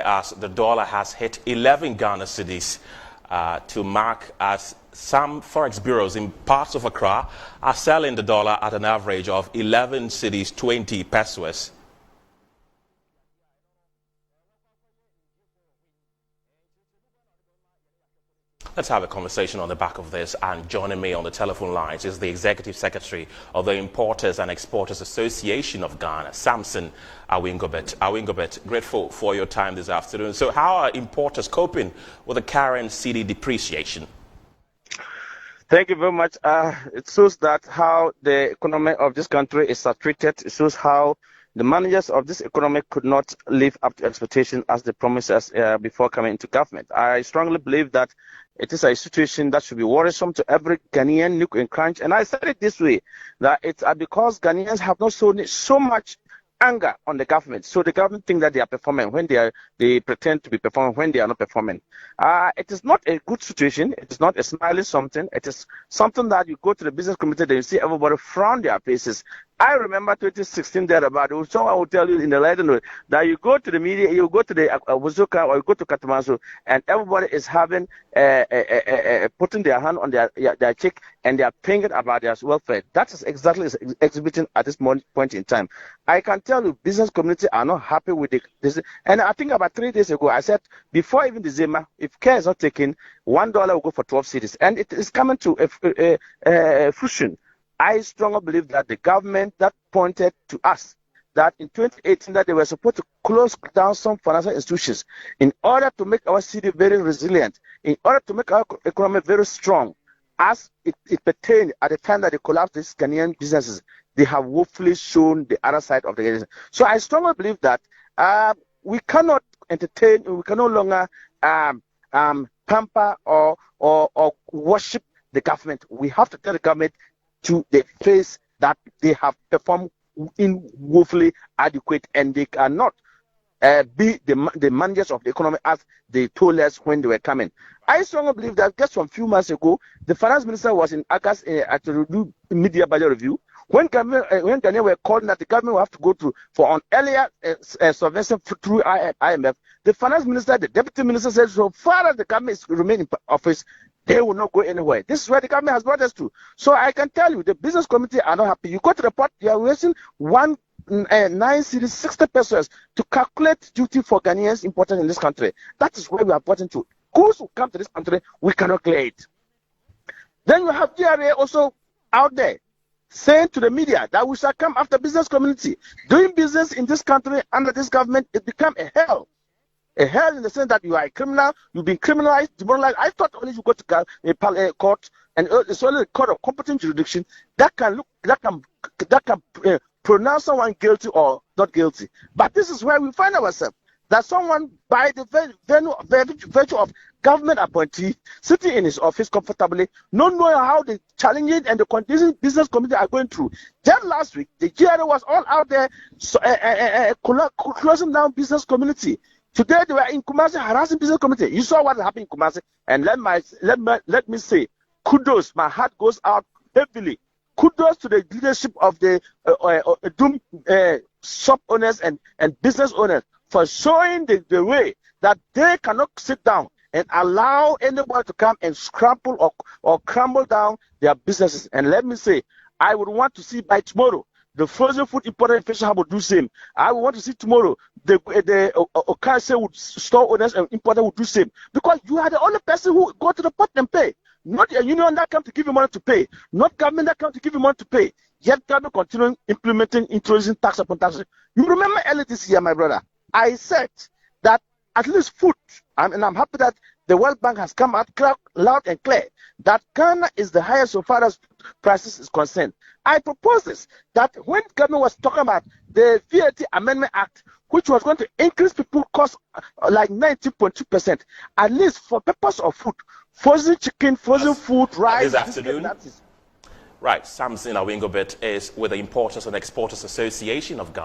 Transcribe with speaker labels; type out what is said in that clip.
Speaker 1: as the dollar has hit 11 Ghana cedis to mark as some forex bureaus in parts of Accra are selling the dollar at an average of 11 cedis 20 pesos. Let's have a conversation on the back of this, and joining me on the telephone lines is the Executive Secretary of the Importers and Exporters Association of Ghana, Samson Awingobet. Awingobet, grateful for your time this afternoon. So how are importers coping with the current Cedi depreciation?
Speaker 2: Thank you very much. It shows that how the economy of this country is saturated. It shows how the managers of this economy could not live up to expectation as they promised us before coming into government. I strongly believe that it is a situation that should be worrisome to every Ghanaian nook and cranch. And I said it this way, that it's because Ghanaians have not shown so much anger on the government. So the government think that they are performing when they pretend to be performing when they are not performing. It is not a good situation. It is not a smiley something. It is something that you go to the business committee and you see everybody frown their faces. I remember 2016 thereabout. Someone will tell you in the letter note that you go to the media, you go to the Wazuka or you go to Katamanso, and everybody is having putting their hand on their cheek and they are thinking about their welfare. That is exactly exhibiting at this point in time. I can tell you, business community are not happy with this. And I think about 3 days ago, I said before even December, if care is not taken, $1 will go for 12 cities, and it is coming to a fruition. I strongly believe that the government that pointed to us that in 2018 that they were supposed to close down some financial institutions in order to make our city very resilient, in order to make our economy very strong, as it pertained at the time that they collapsed these Ghanaian businesses, they have woefully shown the other side of the Ghanaian. So I strongly believe that we cannot entertain, we can no longer pamper or worship the government. We have to tell the government to the face that they have performed in woefully adequate, and they cannot be the managers of the economy as they told us when they were coming. I strongly believe that just some few months ago, the finance minister was in August at the media budget review. When Ghanaians were calling that the government will have to go through for an earlier subvention through IMF, the finance minister, the deputy minister said, so far as the government is remaining in office, they will not go anywhere. This is where the government has brought us to. So I can tell you, the business community are not happy. You go to the port, they are wasting 9 cedis, 60 pesos to calculate duty for Ghanaians imported in this country. That is where we are brought to. Goods who come to this country, we cannot clear it. Then you have GRA also out there saying to the media that we shall come after business community. Doing business in this country under this government, it become a hell. A hell in the sense that you are a criminal, you've been criminalized, demoralized. I thought only you go to a court, and it's only a court of competent jurisdiction that can pronounce someone guilty or not guilty. But this is where we find ourselves. That someone, by the virtue of government appointee, sitting in his office comfortably, not knowing how the challenges and the conditions business community are going through. Just last week, the GRA was all out there closing down business community. Today they were in Kumasi harassing business community. You saw what happened in Kumasi, and let me say, kudos. My heart goes out heavily. Kudos to the leadership of the shop owners and business owners for showing the way that they cannot sit down and allow anybody to come and scramble or crumble down their businesses. And let me say, I would want to see by tomorrow the frozen food importer and fisher will do same. I want to see tomorrow the Okase would store owners and importer would do same. Because you are the only person who go to the port and pay. Not a union that come to give you money to pay. Not government that come to give you money to pay. Yet government continuing implementing, introducing tax upon tax. You remember earlier this year, my brother, I said that at least food, and I'm happy that the World Bank has come out loud and clear that Ghana is the highest so far as prices is concerned. I propose this, that when government was talking about the VAT Amendment Act, which was going to increase people's cost like 19.2%, at least for purpose of food, frozen chicken, frozen food, rice.
Speaker 1: This afternoon. Right, Samson Awingobet is with the Importers and Exporters Association of Ghana.